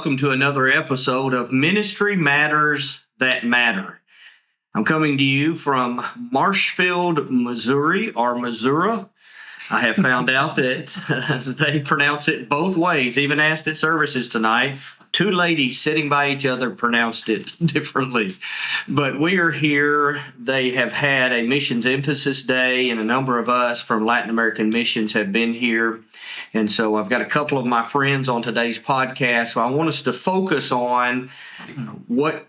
welcome to another episode of Ministry Matters That Matter. I'm coming to you from Marshfield, Missouri, or Missouri. I have found out that they pronounce it both ways. Even asked at services tonight. Two ladies sitting by each other pronounced it differently. But we are here. They have had a missions emphasis day, and a number of us from Latin American missions have been here. And so I've got a couple of my friends on today's podcast. So I want us to focus on what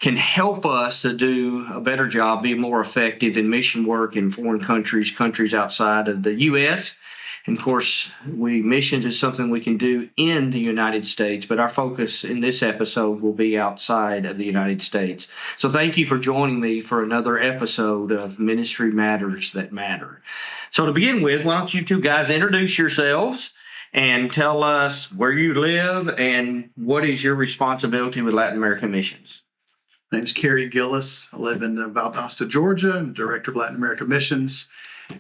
can help us to do a better job, be more effective in mission work in foreign countries, countries outside of the U.S. And of course, missions is something we can do in the United States, but our focus in this episode will be outside of the United States. So thank you for joining me for another episode of Ministry Matters That Matter. So to begin with, why don't you two guys introduce yourselves and tell us where you live and what is your responsibility with Latin American missions? My name's Cary Gillis. I live in Valdosta, Georgia. I'm Director of Latin American Missions.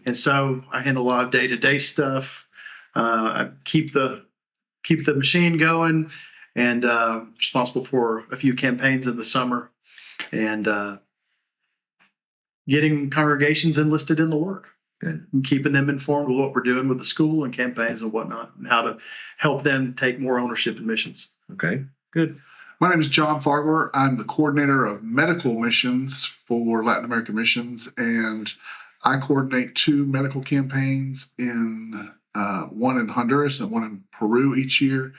And so I handle a lot of day-to-day stuff. I keep the machine going, and responsible for a few campaigns in the summer, and getting congregations enlisted in the work. Good. And keeping them informed with what we're doing with the school and campaigns and whatnot, and how to help them take more ownership in missions. Okay, good. My name is John Farber. I'm the coordinator of medical missions for Latin American Missions, and I coordinate two medical campaigns one in Honduras and one in Peru each year.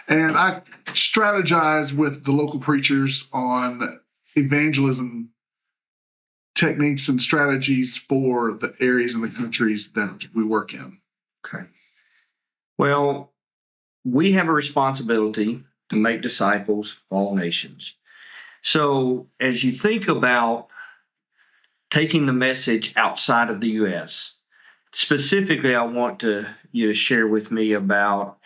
And I strategize with the local preachers on evangelism techniques and strategies for the areas and the countries that we work in. Okay. Well, we have a responsibility to make disciples of all nations. So as you think about taking the message outside of the U.S., specifically, I want you to share with me about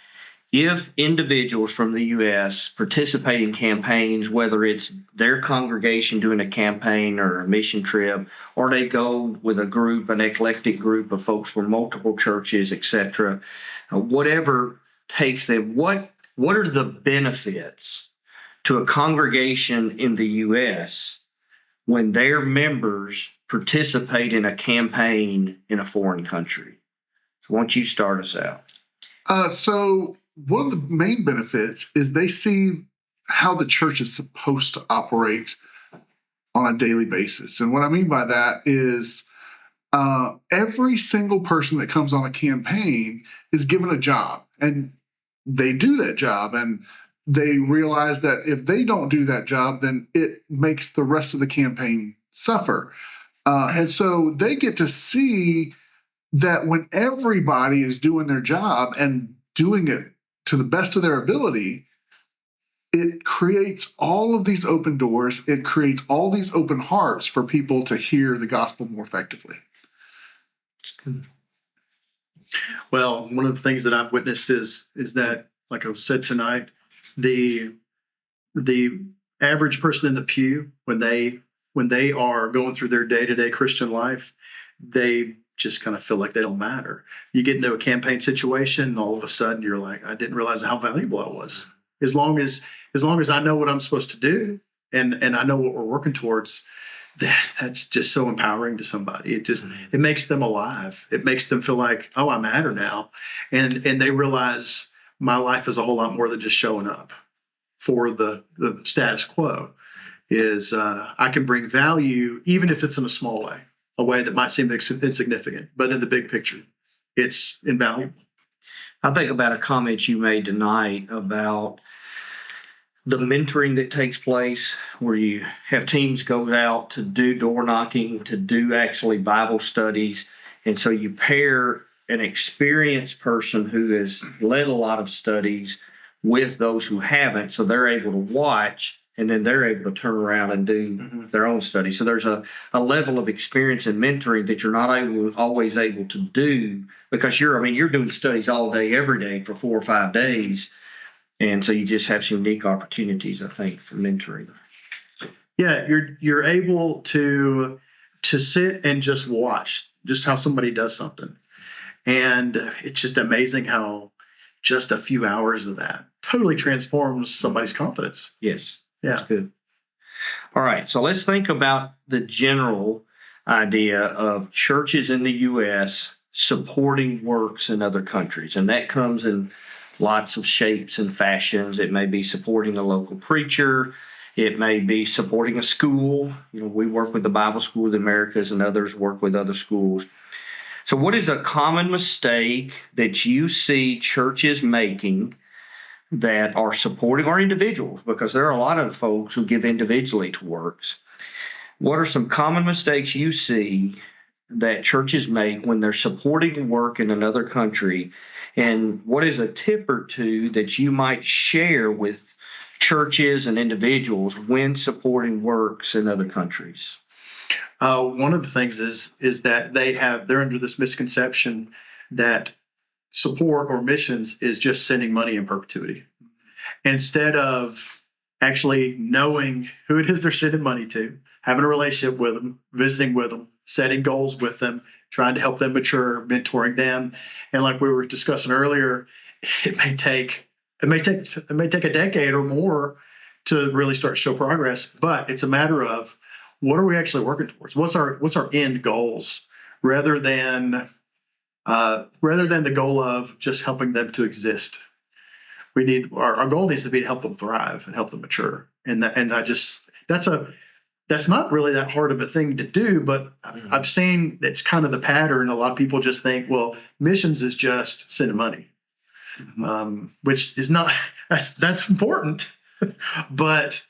if individuals from the U.S. participate in campaigns, whether it's their congregation doing a campaign or a mission trip, or they go with a group, an eclectic group of folks from multiple churches, etc., whatever takes them, what are the benefits to a congregation in the U.S. when their members participate in a campaign in a foreign country? So why don't you start us out? So one of the main benefits is they see how the church is supposed to operate on a daily basis. And what I mean by that is every single person that comes on a campaign is given a job, and they do that job, and they realize that if they don't do that job, then it makes the rest of the campaign suffer. And so they get to see that when everybody is doing their job and doing it to the best of their ability, it creates all of these open doors. It creates all these open hearts for people to hear the gospel more effectively. Well, one of the things that I've witnessed is that, like I said tonight, the average person in the pew, when they are going through their day-to-day Christian life, they just kind of feel like they don't matter. You get into a campaign situation, and all of a sudden you're like, I didn't realize how valuable I was. As long as I know what I'm supposed to do, and I know what we're working towards, that's just so empowering to somebody. It makes them alive. It makes them feel like, oh, I matter now, and they realize my life is a whole lot more than just showing up for the status quo. Is I can bring value, even if it's in a small way, a way that might seem insignificant, but in the big picture, it's invaluable. I think about a comment you made tonight about the mentoring that takes place, where you have teams go out to do door knocking, to do actually Bible studies. And so you pair an experienced person who has led a lot of studies with those who haven't, so they're able to watch, and then they're able to turn around and do their own study. So there's a level of experience in mentoring that you're not always able to do, because you're doing studies all day, every day for 4 or 5 days. And so you just have some unique opportunities, I think, for mentoring. Yeah, you're able to sit and just watch just how somebody does something. And it's just amazing how just a few hours of that totally transforms somebody's confidence. Yes. Yeah. That's good. All right. So let's think about the general idea of churches in the U.S. supporting works in other countries. And that comes in lots of shapes and fashions. It may be supporting a local preacher. It may be supporting a school. We work with the Bible School of the Americas, and others work with other schools. So what is a common mistake that you see churches making that are supporting our individuals? Because there are a lot of folks who give individually to works. What are some common mistakes you see that churches make when they're supporting work in another country? And what is a tip or two that you might share with churches and individuals when supporting works in other countries? One of the things is that they're under this misconception that support or missions is just sending money in perpetuity. Instead of actually knowing who it is they're sending money to, having a relationship with them, visiting with them, setting goals with them, trying to help them mature, mentoring them. And like we were discussing earlier, it may take a decade or more to really start to show progress, but it's a matter of what are we actually working towards? What's our end goals rather than the goal of just helping them to exist. We need our goal needs to be to help them thrive and help them mature. That's not really that hard of a thing to do, but I've seen it's kind of the pattern. A lot of people just think, well, missions is just sending money, which is not. That's important, but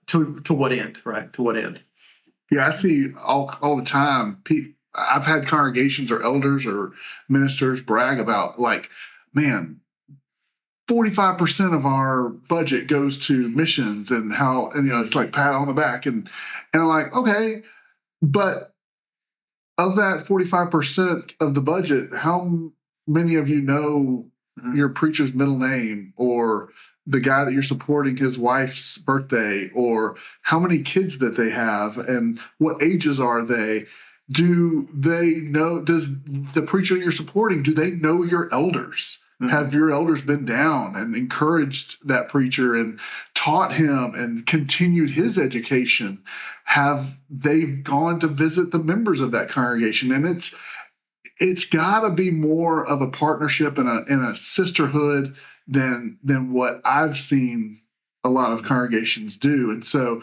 to what end, right? To what end? Yeah, I see all the time. I've had congregations or elders or ministers brag about, like, man, 45% of our budget goes to missions, and it's like pat on the back, and I'm like, okay, but of that 45% of the budget, how many of you know your preacher's middle name, or the guy that you're supporting, his wife's birthday, or how many kids that they have and what ages are they? Do they know, does the preacher you're supporting, do they know your elders? Have your elders been down and encouraged that preacher and taught him and continued his education? Have they gone to visit the members of that congregation? And it's got to be more of a partnership and a sisterhood than what I've seen a lot of congregations do. And so,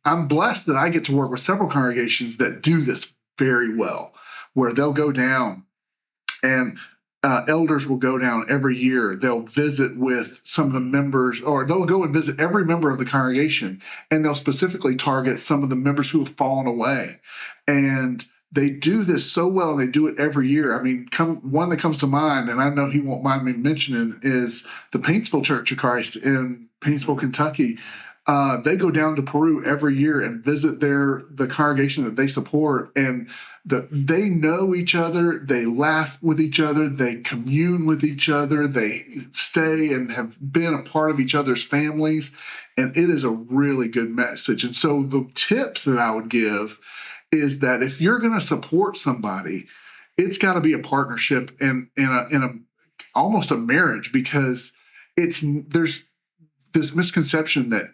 I'm blessed that I get to work with several congregations that do this very well, where they'll go down and elders will go down every year. They'll visit with some of the members, or they'll go and visit every member of the congregation, and they'll specifically target some of the members who have fallen away. And they do this so well, and they do it every year. I mean, one that comes to mind, and I know he won't mind me mentioning, is the Paintsville Church of Christ in Paintsville, Kentucky. They go down to Peru every year and visit the congregation that they support, and they know each other, they laugh with each other, they commune with each other, they stay and have been a part of each other's families, and it is a really good message. And so the tips that I would give is that if you're going to support somebody, it's got to be a partnership and in a almost a marriage, because there's this misconception that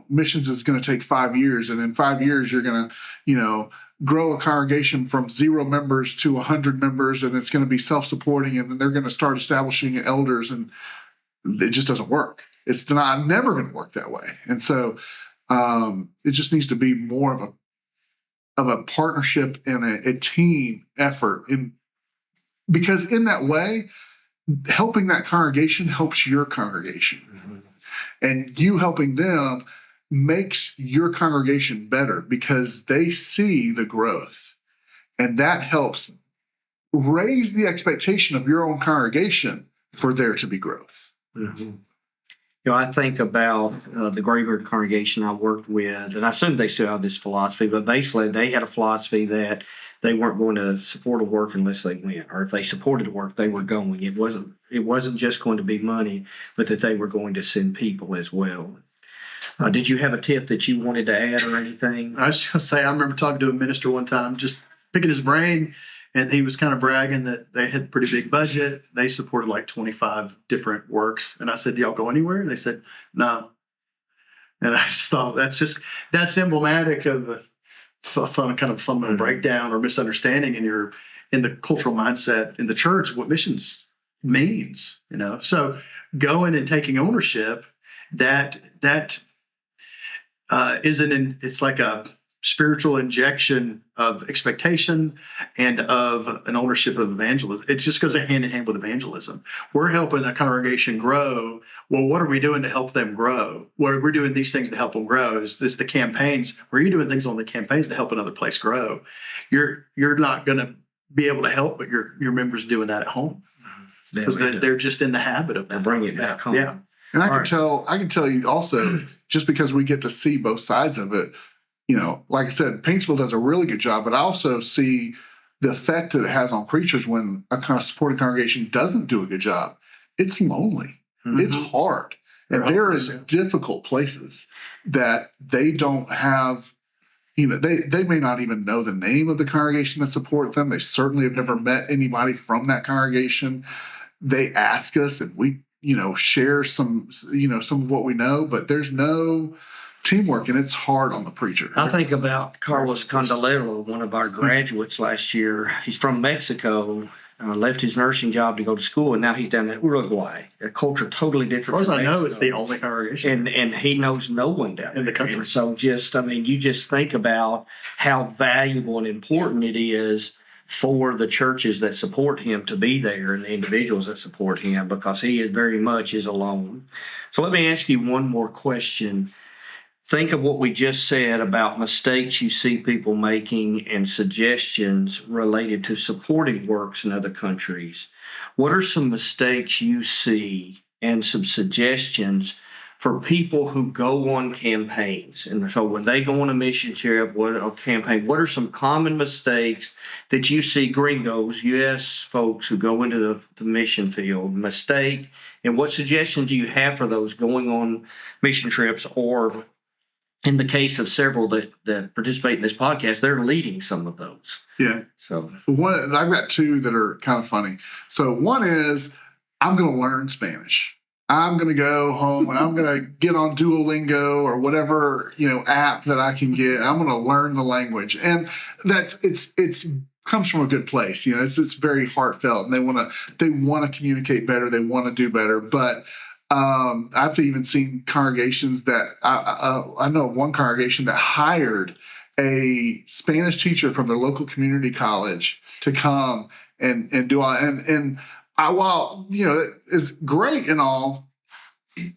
missions is going to take 5 years, and in 5 years you're going to grow a congregation from 0 members to 100 members, and it's going to be self-supporting, and then they're going to start establishing elders, and it just doesn't work. It's never going to work that way. And so it just needs to be more of a partnership and a team effort, because in that way, helping that congregation helps your congregation. And you helping them makes your congregation better, because they see the growth, and that helps raise the expectation of your own congregation for there to be growth. I think about the Graveyard congregation I worked with, and I assume they still have this philosophy, but basically they had a philosophy that they weren't going to support a work unless they went, or if they supported a work, they were going. It wasn't just going to be money, but that they were going to send people as well. Did you have a tip that you wanted to add or anything? I was just going to say, I remember talking to a minister one time, just picking his brain, And he was kind of bragging that they had a pretty big budget. They supported like 25 different works. And I said, "Do y'all go anywhere?" And they said, "No." And I just thought that's emblematic of a kind of fundamental breakdown or misunderstanding in the cultural mindset in the church what missions means. So going and taking ownership, that it's like a spiritual injection of expectation and of an ownership of evangelism. It just goes hand in hand with evangelism. We're helping a congregation grow. Well, what are we doing to help them grow? Well, we're doing these things to help them grow. Is this the campaigns? Where are you doing things on the campaigns to help another place grow? You're not going to be able to help, but your members doing that at home because they're just in the habit of that. Bring it back home. Yeah. And I can tell you also, just because we get to see both sides of it, like I said, Paintsville does a really good job, but I also see the effect that it has on preachers when a kind of supporting congregation doesn't do a good job. It's lonely. Mm-hmm. It's hard. And there is difficult places that they don't have, they may not even know the name of the congregation that supports them. They certainly have never met anybody from that congregation. They ask us and we, share some of what we know, but there's no teamwork, and it's hard on the preacher. I think about Carlos Condolero, one of our graduates last year. He's from Mexico, left his nursing job to go to school, and now he's down in Uruguay. A culture totally different. As far as I know, it's the only congregation. And he knows no one down in the country. And so you just think about how valuable and important it is for the churches that support him to be there and the individuals that support him, because he is very much is alone. So let me ask you one more question. Think of what we just said about mistakes you see people making and suggestions related to supporting works in other countries. What are some mistakes you see and some suggestions for people who go on campaigns? And so when they go on a mission trip or campaign, what are some common mistakes that you see gringos, U.S. folks who go into the mission field mistake? And what suggestions do you have for those going on mission trips, or in the case of several that participate in this podcast, they're leading some of those? Yeah. So I've got two that are kind of funny. So one is, I'm going to learn Spanish. I'm going to go home and I'm going to get on Duolingo or whatever, app that I can get. I'm going to learn the language. And it's comes from a good place. It's very heartfelt, and they want to communicate better. They want to do better. But I've even seen congregations that I know of one congregation that hired a Spanish teacher from their local community college to come and do all. And while it is great and all,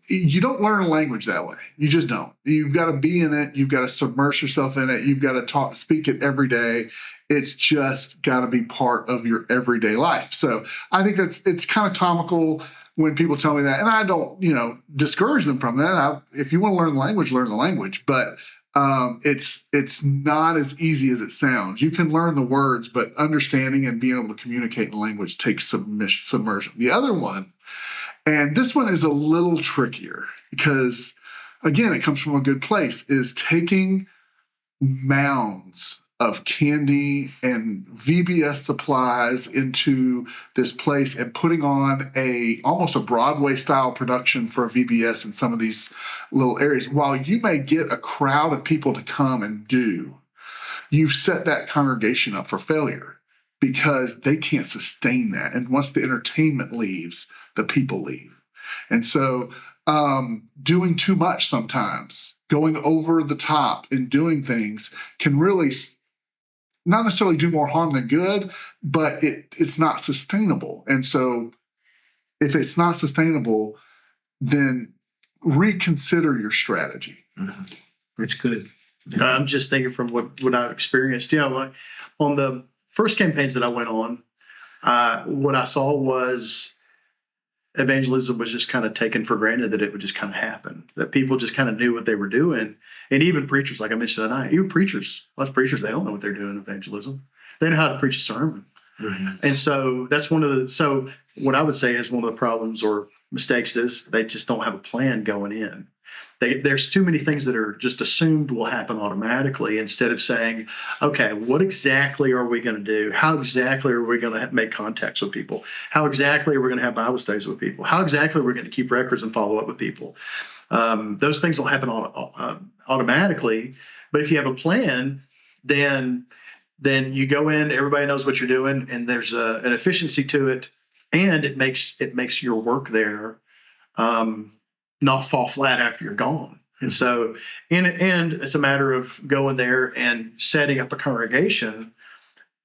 you don't learn a language that way. You just don't. You've got to be in it. You've got to submerge yourself in it. You've got to speak it every day. It's just got to be part of your everyday life. So I think it's kind of comical when people tell me that, and I don't, discourage them from that. If you want to learn the language, but it's not as easy as it sounds. You can learn the words, but understanding and being able to communicate in the language takes submersion. The other one, and this one is a little trickier because, again, it comes from a good place, is taking mounds of candy and VBS supplies into this place and putting on almost a Broadway style production for a VBS in some of these little areas. While you may get a crowd of people to come and do, you've set that congregation up for failure because they can't sustain that. And once the entertainment leaves, the people leave. And so doing too much sometimes, going over the top and doing things can really not necessarily do more harm than good, but it's not sustainable. And so if it's not sustainable, then reconsider your strategy. Mm-hmm. That's good. I'm just thinking from what I've experienced. Like on the first campaigns that I went on, what I saw was evangelism was just kind of taken for granted that it would just kind of happen, that people just kind of knew what they were doing. And even preachers, like I mentioned tonight, even preachers, lots of preachers, they don't know what they're doing in evangelism. They know how to preach a sermon. Mm-hmm. And so that's so what I would say is one of the problems or mistakes is they just don't have a plan going in. there's too many things that are just assumed will happen automatically instead of saying, okay, what exactly are we going to do? How exactly are we going to make contacts with people? How exactly are we going to have Bible studies with people? How exactly are we going to keep records and follow up with people? Those things will happen automatically. But if you have a plan, then you go in, everybody knows what you're doing, and there's an efficiency to it, and it makes your work there not fall flat after you're gone. And so, and it's a matter of going there and setting up a congregation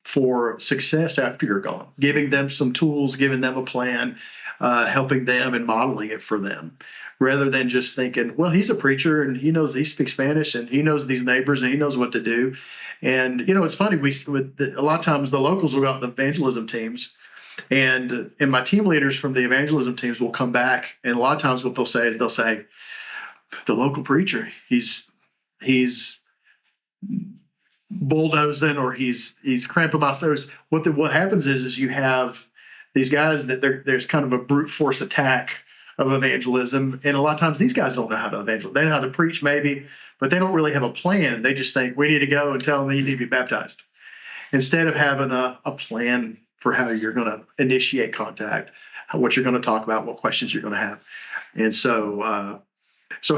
for success after you're gone, giving them some tools, giving them a plan, helping them and modeling it for them, rather than just thinking, well, he's a preacher and he speaks Spanish and he knows these neighbors and he knows what to do. And it's funny, a lot of times the locals will go out to the evangelism teams, and my team leaders from the evangelism teams will come back, and a lot of times what they'll say is the local preacher, he's bulldozing, or he's cramping my stairs. What happens is you have these guys that there's kind of a brute force attack of evangelism, and a lot of times these guys don't know how to evangelize. They know how to preach maybe, but they don't really have a plan. They just think we need to go and tell them you need to be baptized, instead of having a plan for how you're going to initiate contact, what you're going to talk about, what questions you're going to have. And so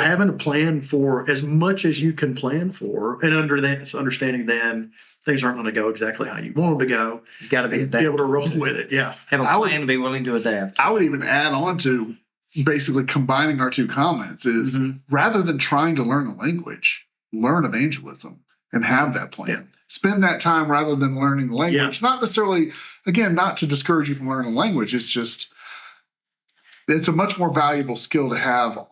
having a plan for as much as you can plan for, and understanding then things aren't going to go exactly how you want them to go. You got to be able to roll with it. Yeah. Have a plan and be willing to adapt. I would even add on to basically combining our two comments is rather than trying to learn the language, learn evangelism and have that plan. Yeah. Spend that time rather than learning the language. Yeah. Not necessarily, again, not to discourage you from learning the language. It's just, it's a much more valuable skill to have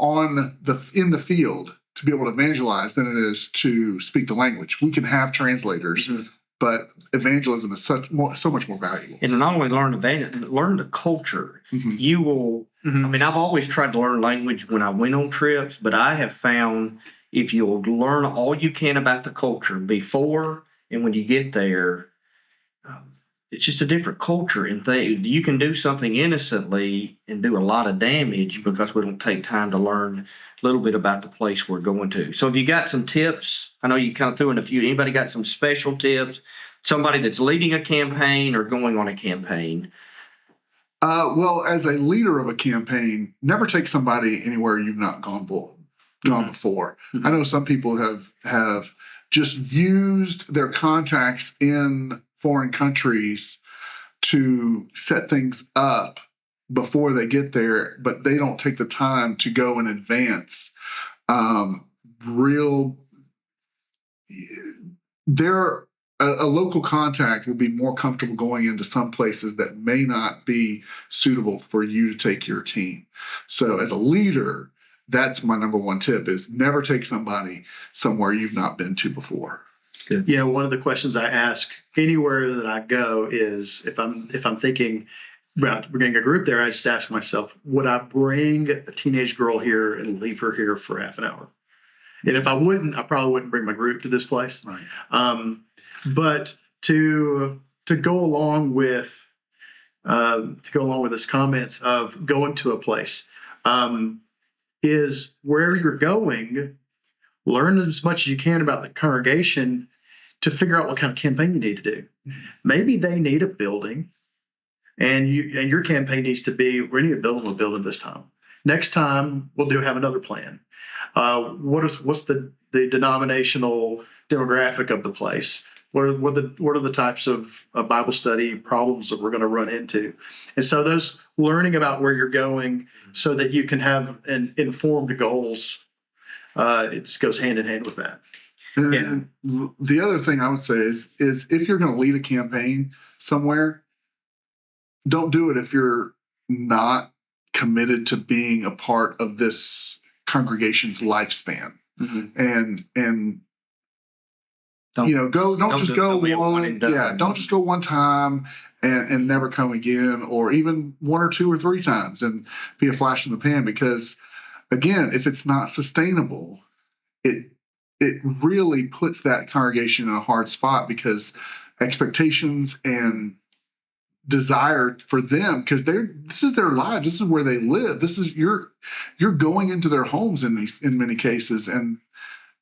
in the field to be able to evangelize than it is to speak the language. We can have translators, but evangelism is so much more valuable. And not only learn the culture. You will. I mean, I've always tried to learn language when I went on trips, but I have found if you'll learn all you can about the culture before and when you get there, it's just a different culture, and you can do something innocently and do a lot of damage because we don't take time to learn a little bit about the place we're going to. So if you got some tips, I know you kind of threw in a few. Anybody got some special tips? Somebody that's leading a campaign or going on a campaign? Well, as a leader of a campaign, never take somebody anywhere you've not gone before. I know some people have just used their contacts in foreign countries to set things up before they get there, but they don't take the time to go in advance. A local contact will be more comfortable going into some places that may not be suitable for you to take your team. So as a leader, that's my number one tip, is never take somebody somewhere you've not been to before. Good. One of the questions I ask anywhere that I go is if I'm thinking about bringing a group there, I just ask myself, would I bring a teenage girl here and leave her here for half an hour? And if I wouldn't, I probably wouldn't bring my group to this place. Right. But to go along with this comments of going to a place, is wherever you're going, learn as much as you can about the congregation to figure out what kind of campaign you need to do. Maybe they need a building, and your campaign needs to be, we need a building this time. Next time we'll have another plan. What's the denominational demographic of the place? What are the types of Bible study problems that we're going to run into? And so those learning about where you're going so that you can have informed goals, it just goes hand in hand with that. And the other thing I would say is if you're going to lead a campaign somewhere, don't do it if you're not committed to being a part of this congregation's lifespan. And don't just go one time and never come again, or even one or two or three times and be a flash in the pan, because again, if it's not sustainable, it really puts that congregation in a hard spot, because expectations and desire for them, because this is their lives, this is where they live, this is you're going into their homes in many cases, and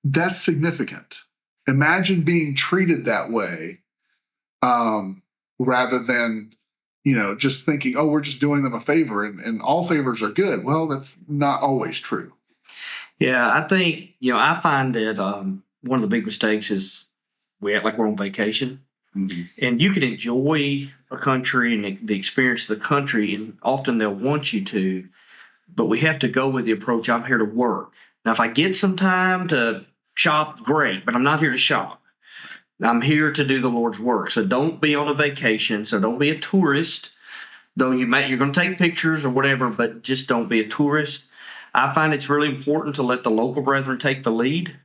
that's significant. Imagine being treated that way, rather than just thinking, oh, we're just doing them a favor, and all favors are good. Well, that's not always true. Yeah, I think, I find that one of the big mistakes is we act like we're on vacation. Mm-hmm. And you can enjoy a country and the experience of the country, and often they'll want you to, but we have to go with the approach, I'm here to work. Now, if I get some time to shop, great, but I'm not here to shop. I'm here to do the Lord's work. So don't be on a vacation. So don't be a tourist, though you're going to take pictures or whatever, but just don't be a tourist. I find it's really important to let the local brethren take the lead.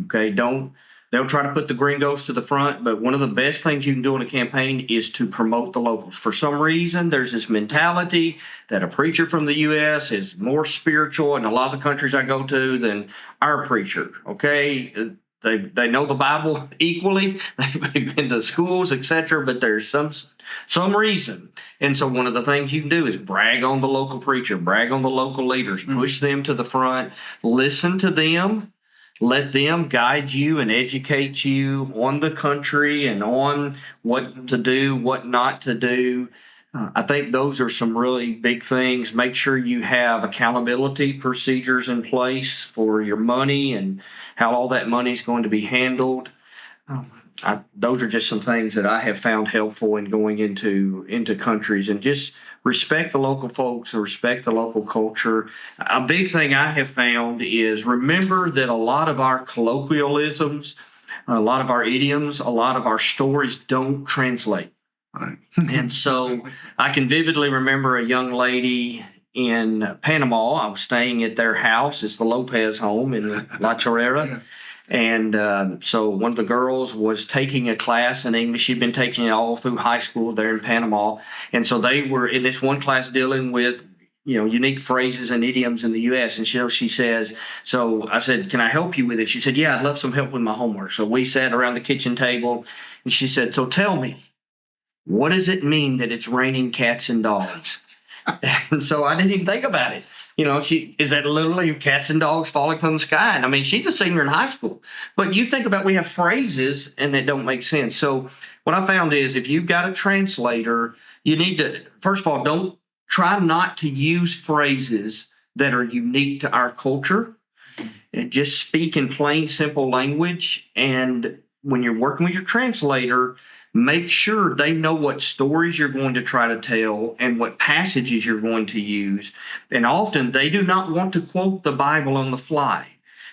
Okay, they'll try to put the gringos to the front, but one of the best things you can do in a campaign is to promote the locals. For some reason, there's this mentality that a preacher from the U.S. is more spiritual in a lot of the countries I go to than our preacher. Okay, they know the Bible equally. They've been to schools, etc. But there's some reason, and so one of the things you can do is brag on the local preacher, brag on the local leaders, push them to the front, listen to them. Let them guide you and educate you on the country and on what to do, what not to do. I think those are some really big things. Make sure you have accountability procedures in place for your money and how all that money is going to be handled. Those are just some things that I have found helpful in going into countries, and just respect the local folks and respect the local culture. A big thing I have found is remember that a lot of our colloquialisms, a lot of our idioms, a lot of our stories don't translate. Right. And so I can vividly remember a young lady in Panama. I was staying at their house. It's the Lopez home in La Chorrera. Yeah. And so one of the girls was taking a class in English. She'd been taking it all through high school there in Panama. And so they were in this one class dealing with, unique phrases and idioms in the U.S. And she says, so I said, can I help you with it? She said, yeah, I'd love some help with my homework. So we sat around the kitchen table, and she said, so tell me, what does it mean that it's raining cats and dogs? And so I didn't even think about it. Is that literally cats and dogs falling from the sky? And I mean, she's a senior in high school. But you think about, we have phrases and that don't make sense. So what I found is if you've got a translator, you need to, first of all, don't try not to use phrases that are unique to our culture. And just speak in plain, simple language. And when you're working with your translator, make sure they know what stories you're going to try to tell and what passages you're going to use. And often they do not want to quote the Bible on the fly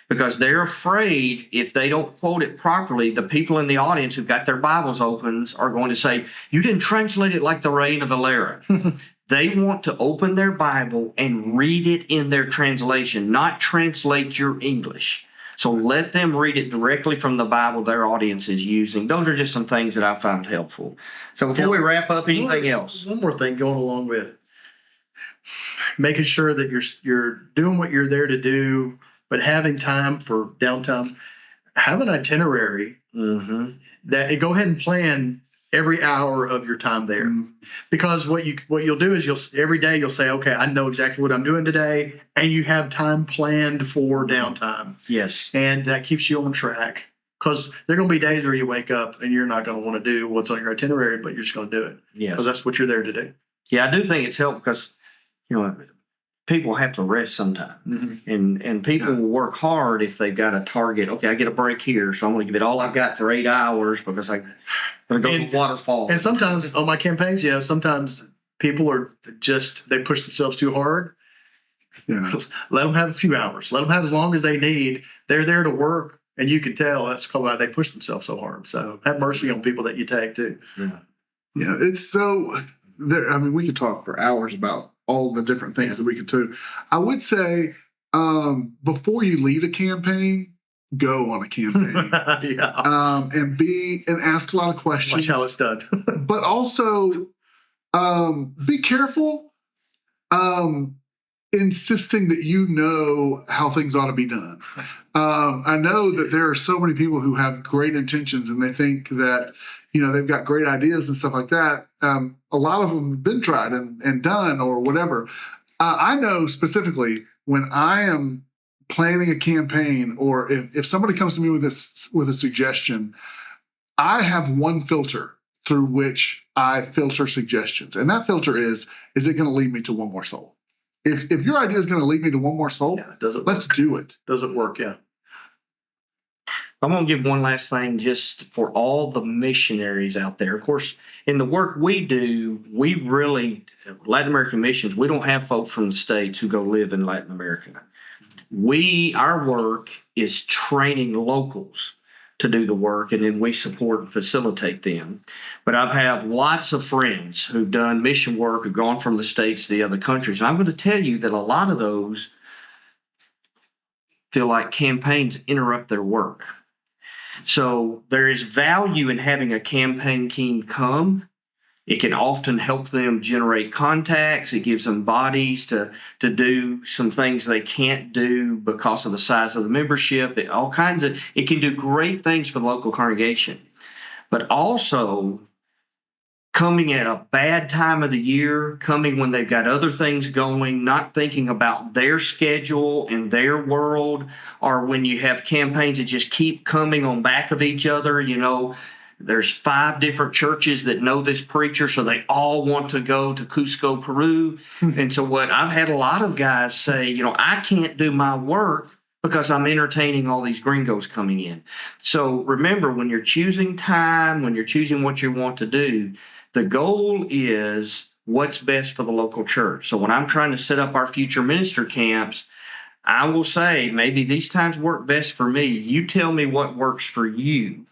because they're afraid if they don't quote it properly, the people in the audience who've got their Bibles open are going to say, you didn't translate it like the Reina Valera. They want to open their Bible and read it in their translation, not translate your English. So let them read it directly from the Bible their audience is using. Those are just some things that I found helpful. So before we wrap up, anything else? One more thing going along with making sure that you're doing what you're there to do, but having time for downtime. Have an itinerary that go ahead and plan every hour of your time there. Because what you'll do is every day you'll say, okay, I know exactly what I'm doing today, and you have time planned for downtime. Yes. And that keeps you on track. Because there are going to be days where you wake up and you're not going to want to do what's on your itinerary, but you're just going to do it. Yes. Because that's what you're there to do. Yeah, I do think it's helpful because, people have to rest sometime. And people will work hard if they've got a target. Okay, I get a break here, so I'm going to give it all I've got for 8 hours because I'm going to go to the waterfall. And sometimes on my campaigns, sometimes people they push themselves too hard. Yeah. Let them have a few hours. Let them have as long as they need. They're there to work, and you can tell that's probably why they push themselves so hard. So have mercy on people that you take too. Yeah, it's so there. I mean, we could talk for hours about all the different things that we could do. I would say before you leave a campaign, go on a campaign. And ask a lot of questions. Watch how it's done. But also be careful. insisting that you know how things ought to be done. I know that there are so many people who have great intentions and they think that, they've got great ideas and stuff like that. A lot of them have been tried and done or whatever. I know specifically when I am planning a campaign, or if somebody comes to me with a suggestion, I have one filter through which I filter suggestions. And that filter is it going to lead me to one more soul? If your idea is going to lead me to one more soul, let's do it. Does it work? Yeah. I'm going to give one last thing just for all the missionaries out there. Of course, in the work we do, Latin American missions, we don't have folks from the States who go live in Latin America. Our work is training locals to do the work, and then we support and facilitate them. But I've had lots of friends who've done mission work, who've gone from the States to the other countries. And I'm going to tell you that a lot of those feel like campaigns interrupt their work. So there is value in having a campaign team come. It can often help them generate contacts. It gives them bodies to do some things they can't do because of the size of the membership. It can do great things for the local congregation. But also, coming at a bad time of the year, coming when they've got other things going, not thinking about their schedule and their world, or when you have campaigns that just keep coming on back of each other. There's 5 different churches that know this preacher, so they all want to go to Cusco, Peru. And so what I've had a lot of guys say, I can't do my work because I'm entertaining all these gringos coming in. So remember, when you're choosing time, when you're choosing what you want to do, the goal is what's best for the local church. So when I'm trying to set up our future minister camps, I will say, maybe these times work best for me. You tell me what works for you.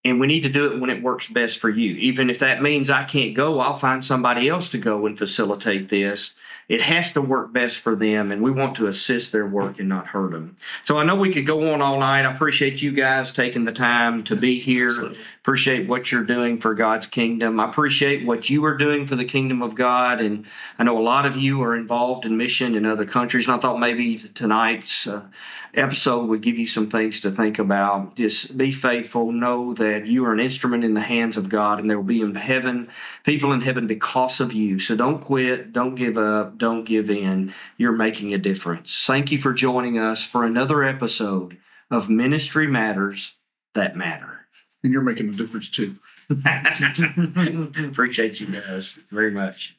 And we need to do it when it works best for you. Even if that means I can't go, I'll find somebody else to go and facilitate this. It has to work best for them, and we want to assist their work and not hurt them. So I know we could go on all night. I appreciate you guys taking the time to be here. Absolutely. Appreciate what you're doing for God's kingdom. I appreciate what you are doing for the kingdom of God, and I know a lot of you are involved in mission in other countries, and I thought maybe tonight's episode would give you some things to think about. Just be faithful. Know that you are an instrument in the hands of God, and there will be people in heaven because of you. So don't quit. Don't give up. Don't give in. You're making a difference. Thank you for joining us for another episode of Ministry Matters That Matter. And you're making a difference too. Appreciate you guys very much.